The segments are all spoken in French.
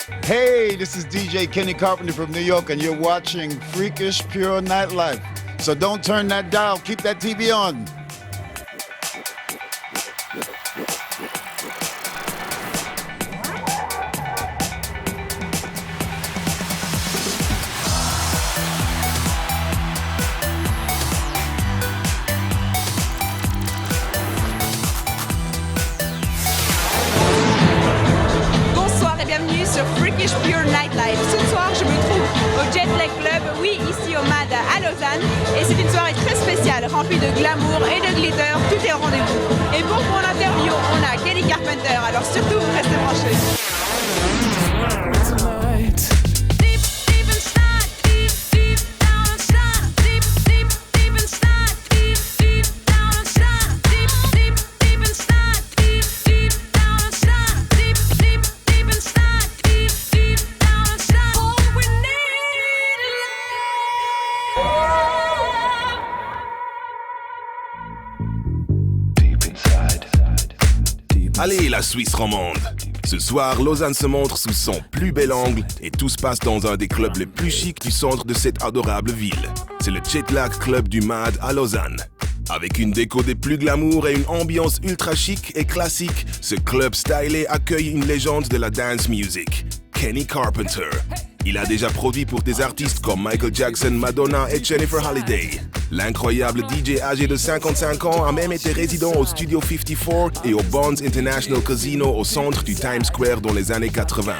Hey, this is DJ Kenny Carpenter from New York, and you're watching Freakish Pure Nightlife. So don't turn that dial, keep that TV on. Sur Freakish Pure Nightlife. Ce soir, je me trouve au Jet Lag Club, oui, ici au MAD à Lausanne. Et c'est une soirée très spéciale, remplie de glamour et de glitter, tout est au rendez-vous. Et pour mon interview, on a Kenny Carpenter, alors surtout, restez branchés. Allez, la Suisse romande! Ce soir, Lausanne se montre sous son plus bel angle et tout se passe dans un des clubs les plus chics du centre de cette adorable ville. C'est le Jet Lag Club du MAD à Lausanne. Avec une déco des plus glamour et une ambiance ultra chic et classique, ce club stylé accueille une légende de la dance music, Kenny Carpenter. Il a déjà produit pour des artistes comme Michael Jackson, Madonna et Jennifer Holliday. L'incroyable DJ âgé de 55 ans a même été résident au Studio 54 et au Bonds International Casino au centre du Times Square dans les années 80.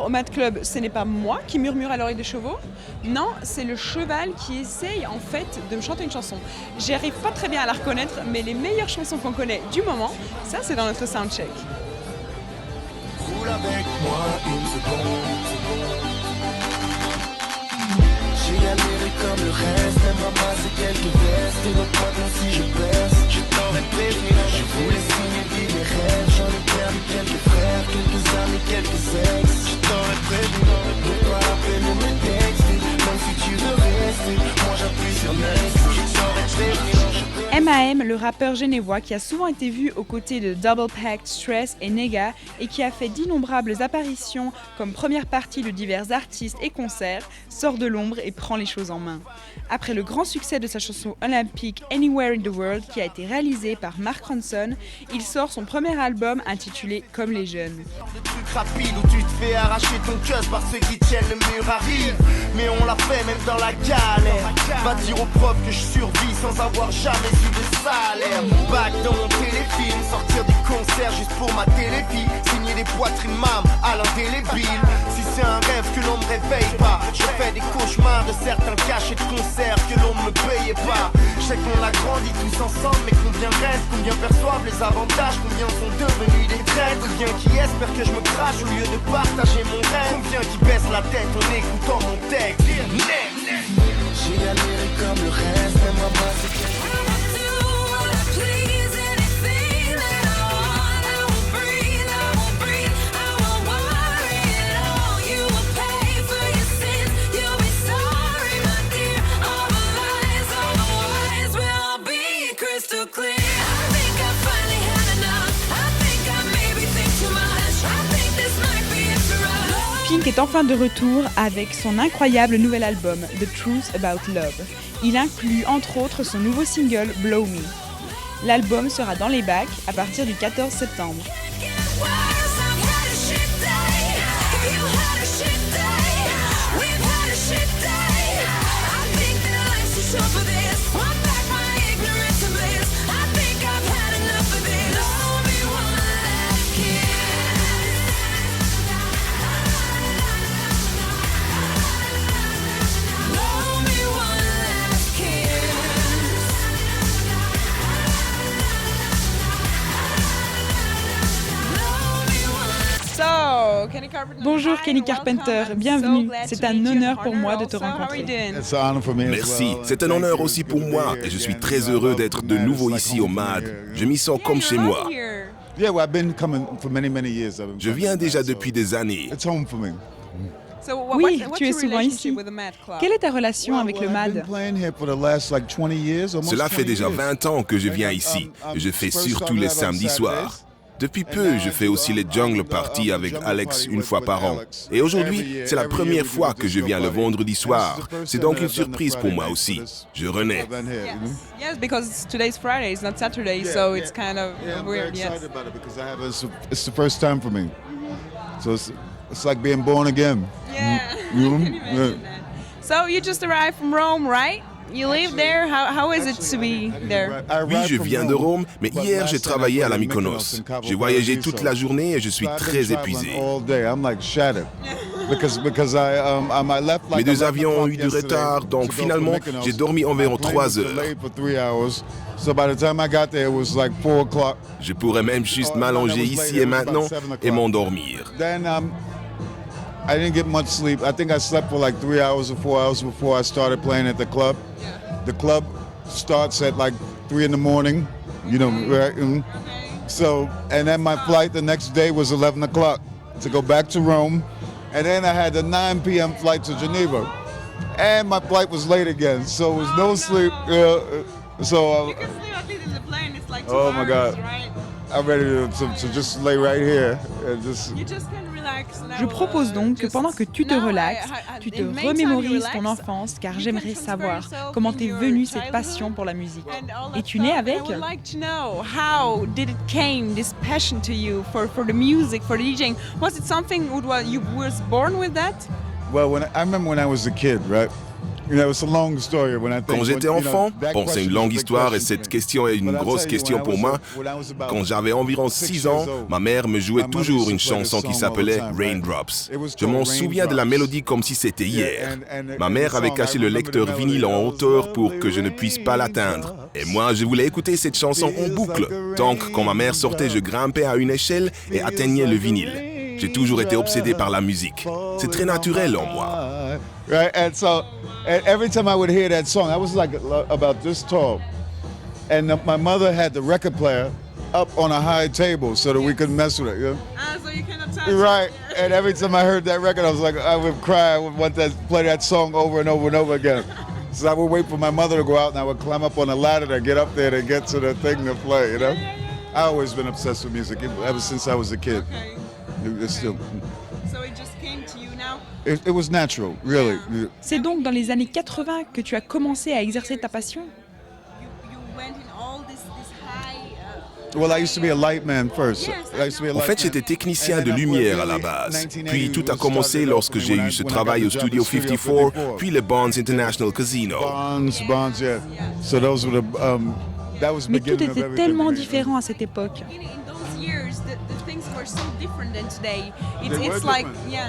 Au Mad Club, ce n'est pas moi qui murmure à l'oreille des chevaux, non, c'est le cheval qui essaye en fait de me chanter une chanson. J'arrive pas très bien à la reconnaître, mais les meilleures chansons qu'on connaît du moment, ça c'est dans notre soundcheck. Roule avec moi une seconde. J'ai galéré comme le reste, même ramasser quelques vestes. Et donc maintenant si je baisse, je t'aurais prévenu. Je voulais signer vivre mes rêves, j'en ai perdu quelques frères, quelques amis, quelques ex. Je t'aurais prévenu, donc pas la peine de me texter. Même si tu veux rester, moi j'appuie sur next. Je t'aurais prévenu. M.A.M, le rappeur genevois qui a souvent été vu aux côtés de Double Pact, Stress et Nega et qui a fait d'innombrables apparitions comme première partie de divers artistes et concerts, sort de l'ombre et prend les choses en main. Après le grand succès de sa chanson olympique Anywhere in the World qui a été réalisée par Mark Ronson, il sort son premier album intitulé Comme les jeunes. Le truc rapide où tu te fais arracher ton cœur par ceux qui tiennent le mur arrive. Mais on l'a fait même dans la galère. Va dire aux profs que je survis sans avoir jamais eu de salaire. Back dans mon téléfilm, sortir du concert juste pour ma téléfille. Signer des poitrines mam à l'indélébile. Si c'est un rêve que l'on ne réveille pas, je fais des cauchemars de certains cachets de concerts que l'on ne me payait pas. Je sais qu'on a grandi tous ensemble, mais combien restent, combien perçoivent les avantages, combien sont devenus des traites, combien qui espèrent que je me crache au lieu de partager mon rêve, combien qui baissent la tête en écoutant mon texte. J'ai galéré comme le reste, même moi pas c'est que crystal clear. I think I finally had enough. I think Pink est enfin de retour avec son incroyable nouvel album The Truth About Love. Il inclut entre autres son nouveau single Blow Me. L'album sera dans les bacs à partir du 14 septembre. Bonjour Kenny Carpenter, bienvenue. C'est un honneur pour moi de te rencontrer. Merci, c'est un honneur aussi pour moi et je suis très heureux d'être de nouveau ici au MAD. Je m'y sens comme chez moi. Je viens déjà depuis des années. Oui, tu es souvent ici. Quelle est ta relation avec le MAD? Cela fait déjà 20 ans que je viens ici et je fais surtout les samedis soirs. Depuis peu, je fais aussi les Jungle Party avec Alex une fois par an. Et aujourd'hui, c'est la première fois que je viens le vendredi soir. C'est donc une surprise pour moi aussi. Je renais. Yes, because today's Friday, it's not Saturday, so it's kind of weird. Yes. It's the first time for me. So it's like being born again. Yeah. I can imagine that. So you just arrived from Rome, right? You live there? How is it to be there? Oui, je viens de Rome, mais hier j'ai travaillé à la Mykonos. J'ai voyagé toute la journée et je suis très épuisé. Mes deux avions ont eu du retard, donc finalement j'ai dormi environ 3 heures. Je pourrais même juste m'allonger ici et maintenant et m'endormir. I didn't get much sleep. I think I slept for like 3 hours or 4 hours before I started playing at the club. The club starts at like 3 in the morning, you know, right? So, and then my flight the next day was 11 o'clock to go back to Rome. And then I had the 9 p.m. flight to Geneva. And my flight was late again, so it was no sleep. So, You can sleep at least in the plane, it's like 2 oh my God. right? I'm ready to just lay right here and just... You just can relax now, Je propose donc que pendant que tu te relaxes, tu te remémorises ton enfance, car j'aimerais savoir comment t'es venue cette passion pour la musique. Es-tu né avec? I would like to know how did it came this passion to you for the music, for DJing? Was it something you was born with that? Well, I remember when I was a kid, right? You know, it's a long story when I think, Quand j'étais enfant, bon, c'est une longue histoire et cette question est une grosse question pour moi. Quand j'avais environ 6 ans, ma mère me jouait toujours une chanson qui s'appelait Raindrops. Je m'en souviens de la mélodie comme si c'était hier. Ma mère avait caché le lecteur vinyle en hauteur pour que je ne puisse pas l'atteindre. Et moi, je voulais écouter cette chanson en boucle. Donc, quand ma mère sortait, je grimpais à une échelle et atteignais le vinyle. J'ai toujours été obsédé par la musique. C'est très naturel en moi. Right, and so every time I would hear that song, I was like about this tall, and my mother had the record player up on a high table so that we could mess with it. You know? So you cannot touch Right, and every time I heard that record, I was like, I would cry. I would want to play that song over and over and over again. So I would wait for my mother to go out, and I would climb up on a ladder to get up there to get to the thing to play. You know, I always been obsessed with music ever since I was a kid. Okay. It's still. So it just came to you now? It was natural, really. C'est donc dans les années 80 que tu as commencé à exercer ta passion? Well, I used to be a light man first. En fait, j'étais technicien de lumière à la base. Puis tout a commencé lorsque j'ai eu ce travail au Studio 54, puis le Bonds International Casino. Bonds, yeah. So those were the, that was Mais tout beginning of était everything tellement for me. différent à cette époque.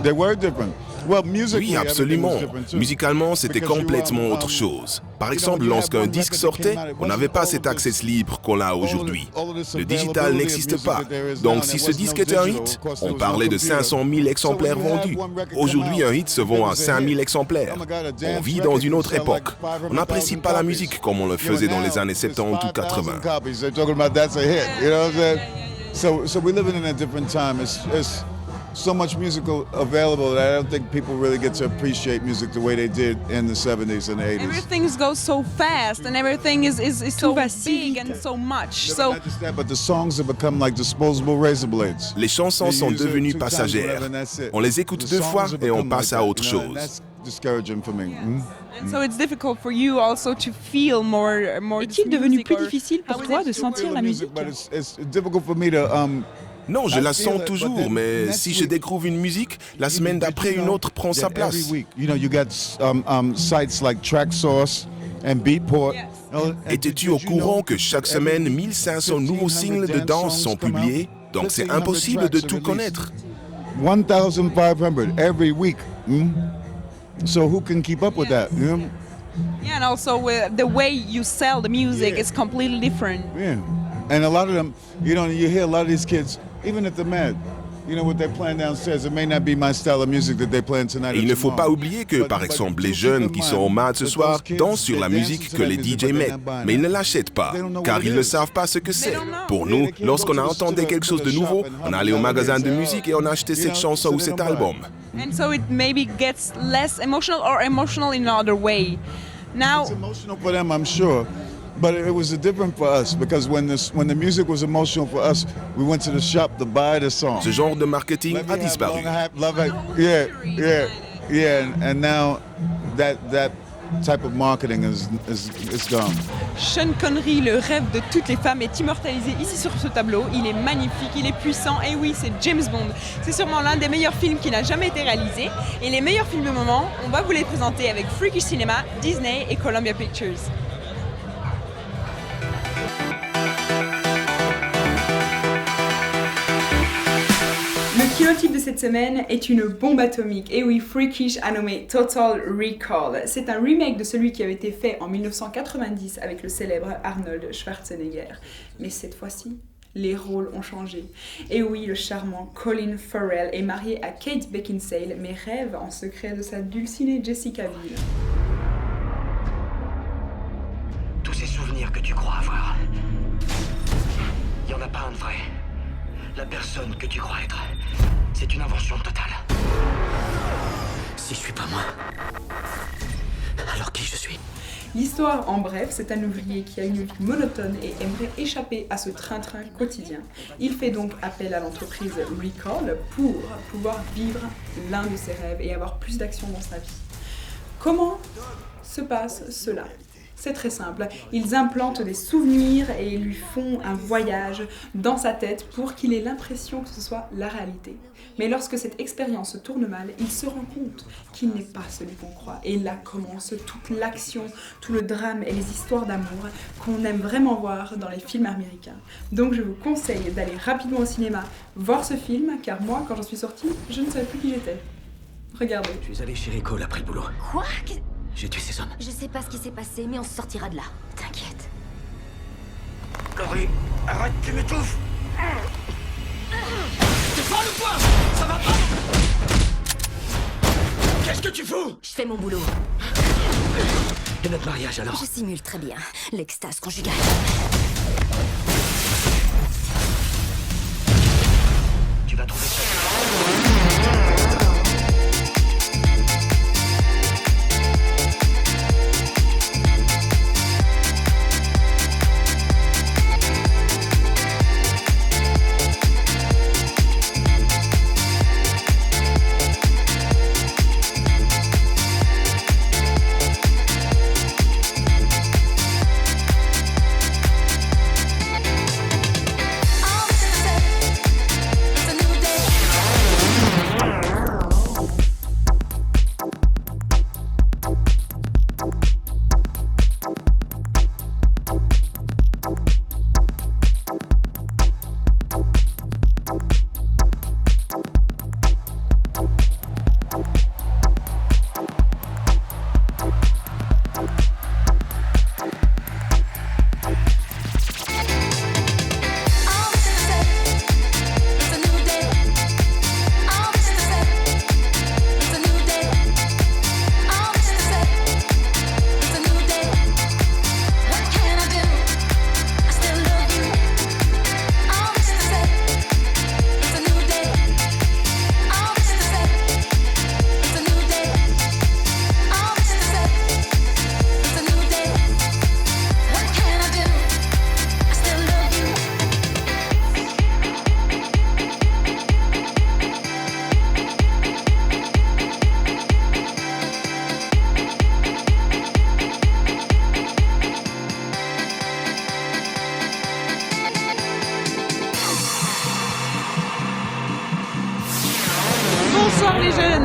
They were different. Well, musically, Oui, absolument. everything was different too. Musicalement, c'était Because you, complètement autre chose. Par exemple, lorsqu'un disque sortait, on n'avait pas cet access libre qu'on a aujourd'hui. Le digital n'existe pas. Donc, si ce disque était un hit, on parlait de 500 000 exemplaires vendus. Aujourd'hui, un hit se vend à 5 000 exemplaires. On vit dans une autre époque. On n'apprécie pas la musique comme on le faisait dans les années 70 ou 80. They're talking about that's a hit. You know what I'm saying? So we're living in a different time. so much music available that I don't think people really get to appreciate music the way they did in the 70s and 80s. Everything goes so fast and everything is so va si big vite. and so much. Yeah, So but not just that, but the songs have become like disposable razor blades. Les chansons You sont use it devenues 2 times, passagères. whatever, and that's it. On les écoute The 2 songs fois have et on become passe like à that, autre you know, and chose. that's discouraging for me. and so it's difficult for you also to feel more Est-il this devenu music, plus or difficile pour how is toi it de to sentir feel la the musique? But it's difficult for me to Non, je I la feel sens it, but toujours, then mais next si je week- découvre une musique, la semaine d'après, une autre prend sa place. Every week, you know, you got sites like Tracksource and Beatport. Yes. Étais-tu au courant que chaque semaine, 1500 nouveaux singles de danse sont publiés? Donc c'est impossible de tout connaître. 1,500 every week. So who can keep up with that? You know? Yeah, and also the way you sell the music Yeah. is completely different. Yeah. And a lot of them, you know, you hear a lot of these kids, even if they're mad, you know, what they're playing downstairs, it may not be my style of music that they're playing tonight. Et or il ne faut pas tomorrow. oublier que, par exemple, les keep jeunes in qui mind sont au MAD ce that soir those kids, dansent sur they la dance musique to que that les music, DJ but they're mettent, not buying mais ils it. ne l'achètent pas, They don't know car what it ils ne is. savent pas ce que c'est. don't know. Pour Yeah, nous, they can't lorsqu'on go a to the entendu quelque chose de shop nouveau, and on hum allait au the magasin de melodies, musique et on achetait you cette know, chanson so ou they cet don't buy it. album. And so it maybe gets less emotional or emotional in another way. Now, It's emotional for them, I'm sure. But it was different for us because when the music was emotional for us, we went to the shop to buy the song. Ce genre de marketing Let me a have disparu. And now that type of marketing is gone. Sean Connery, le rêve de toutes les femmes, est immortalisé ici sur ce tableau. Il est magnifique, il est puissant, et oui, c'est James Bond. C'est sûrement l'un des meilleurs films qui n'a jamais été réalisé. Et les meilleurs films du moment, on va vous les présenter avec Freakish Cinema, Disney et Columbia Pictures. Le kinotype de cette semaine est une bombe atomique. Et oui, Freakish a nommé Total Recall. C'est un remake de celui qui avait été fait en 1990 avec le célèbre Arnold Schwarzenegger. Mais cette fois-ci, les rôles ont changé. Et oui, le charmant Colin Farrell est marié à Kate Beckinsale, mais rêve en secret de sa dulcinée Jessica Biel. Tous ces souvenirs que tu crois avoir, il n'y en a pas un de vrai. La personne que tu crois être, c'est une invention totale. Si je suis pas moi, alors qui je suis? L'histoire, en bref, c'est un ouvrier qui a une vie monotone et aimerait échapper à ce train-train quotidien. Il fait donc appel à l'entreprise Recall pour pouvoir vivre l'un de ses rêves et avoir plus d'action dans sa vie. Comment se passe cela ? C'est très simple, ils implantent des souvenirs et lui font un voyage dans sa tête pour qu'il ait l'impression que ce soit la réalité. Mais lorsque cette expérience se tourne mal, il se rend compte qu'il n'est pas celui qu'on croit. Et là commence toute l'action, tout le drame et les histoires d'amour qu'on aime vraiment voir dans les films américains. Donc je vous conseille d'aller rapidement au cinéma voir ce film, car moi, quand j'en suis sortie, je ne savais plus qui j'étais. Regardez. Je suis allé chez Rico après le boulot. Quoi? J'ai tué ces hommes. Je sais pas ce qui s'est passé, mais on se sortira de là. T'inquiète. Laurie, arrête, tu m'étouffes. T'es folle ou quoi? Ça va pas? Qu'est-ce que tu fous? Je fais mon boulot. Et notre mariage alors? Je simule très bien l'extase conjugale. Tu vas trouver ça.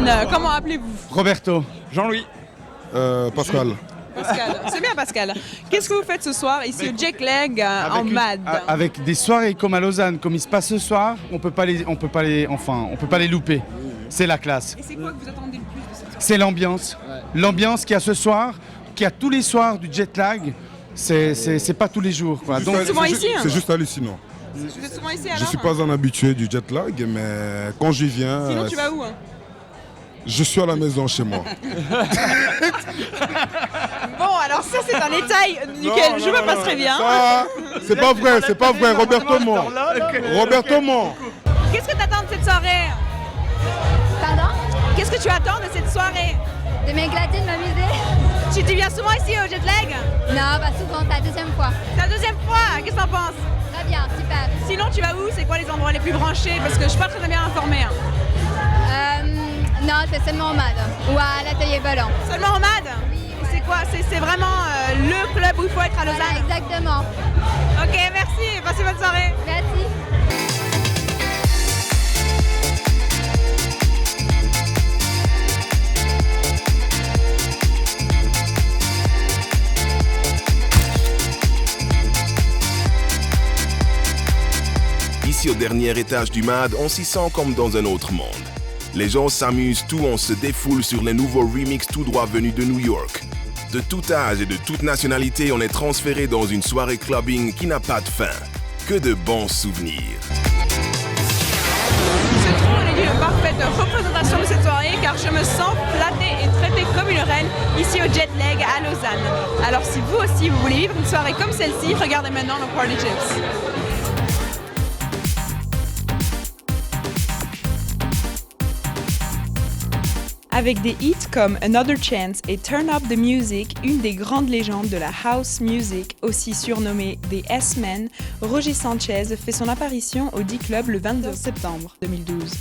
Lausanne. Comment appelez-vous? Roberto. Jean-Louis. Pascal. Pascal. C'est bien Pascal. Qu'est-ce que vous faites ce soir ici au Jet Lag en MAD? Avec des soirées comme à Lausanne, comme il se passe ce soir, on peut pas les louper. C'est la classe. Et c'est quoi que vous attendez le plus de cette soirée? C'est l'ambiance. L'ambiance qu'il y a ce soir, qu'il y a tous les soirs du Jet Lag, c'est pas tous les jours, quoi. Donc, souvent ici, hein. C'est juste hallucinant. Vous êtes souvent ici alors? Je suis pas un habitué du jet lag, mais quand j'y viens, Sinon tu vas où? je suis à la maison chez moi. Bon, alors ça c'est un détail duquel je me passerai bien. C'est pas vrai, c'est pas vrai. Roberto ment. Roberto ment. Qu'est-ce que tu attends de cette soirée? Pardon? Qu'est-ce que tu attends de cette soirée? De m'éclater, de m'amuser? Tu viens souvent ici au Jet Lag? Non, pas souvent, c'est la deuxième fois. C'est la deuxième fois, qu'est-ce que t'en penses? Très bien, super. Sinon tu vas où? C'est quoi les endroits les plus branchés? Parce que je suis pas très bien informée. Non, c'est seulement en MAD ou à l'atelier volant. Seulement en MAD? Oui, ouais. C'est quoi? C'est vraiment le club où il faut être à Lausanne? Voilà, exactement. Ok, merci, passez bonne soirée. Merci. Ici au dernier étage du MAD, on s'y sent comme dans un autre monde. Les gens s'amusent, tout on se défoule sur les nouveaux remixes tout droit venus de New York. De tout âge et de toute nationalité, on est transféré dans une soirée clubbing qui n'a pas de fin. Que de bons souvenirs. Ce tronc est une parfaite représentation de cette soirée car je me sens flattée et traitée comme une reine ici au Jet Lag à Lausanne. Alors si vous aussi vous voulez vivre une soirée comme celle-ci, regardez maintenant nos Party Chips. Avec des hits comme Another Chance et Turn Up the Music, une des grandes légendes de la house music, aussi surnommée des S-Men, Roger Sanchez fait son apparition au D-Club le 22 septembre 2012.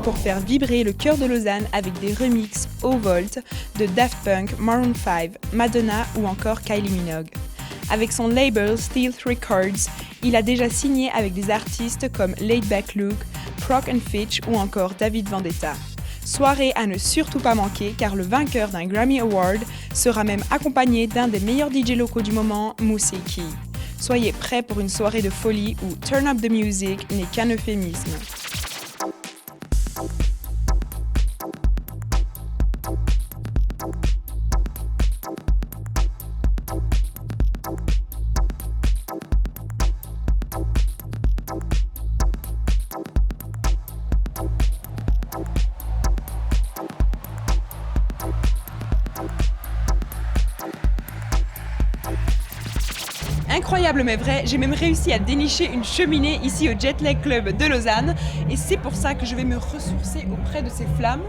Pour faire vibrer le cœur de Lausanne avec des remixes au volt de Daft Punk, Maroon 5, Madonna ou encore Kylie Minogue. Avec son label Stealth Records, il a déjà signé avec des artistes comme Laid Back Luke, Proc & Fitch ou encore David Vendetta. Soirée à ne surtout pas manquer car le vainqueur d'un Grammy Award sera même accompagné d'un des meilleurs DJ locaux du moment, Moussé Key. Soyez prêts pour une soirée de folie où Turn Up the Music n'est qu'un euphémisme. Incroyable mais vrai, j'ai même réussi à dénicher une cheminée ici au Jet Lag Club de Lausanne et c'est pour ça que je vais me ressourcer auprès de ces flammes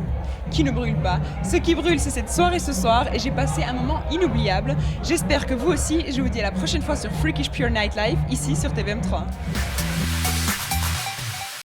qui ne brûlent pas. Ce qui brûle, c'est cette soirée ce soir et j'ai passé un moment inoubliable. J'espère que vous aussi, je vous dis à la prochaine fois sur Freakish Pure Nightlife, ici sur TVM3.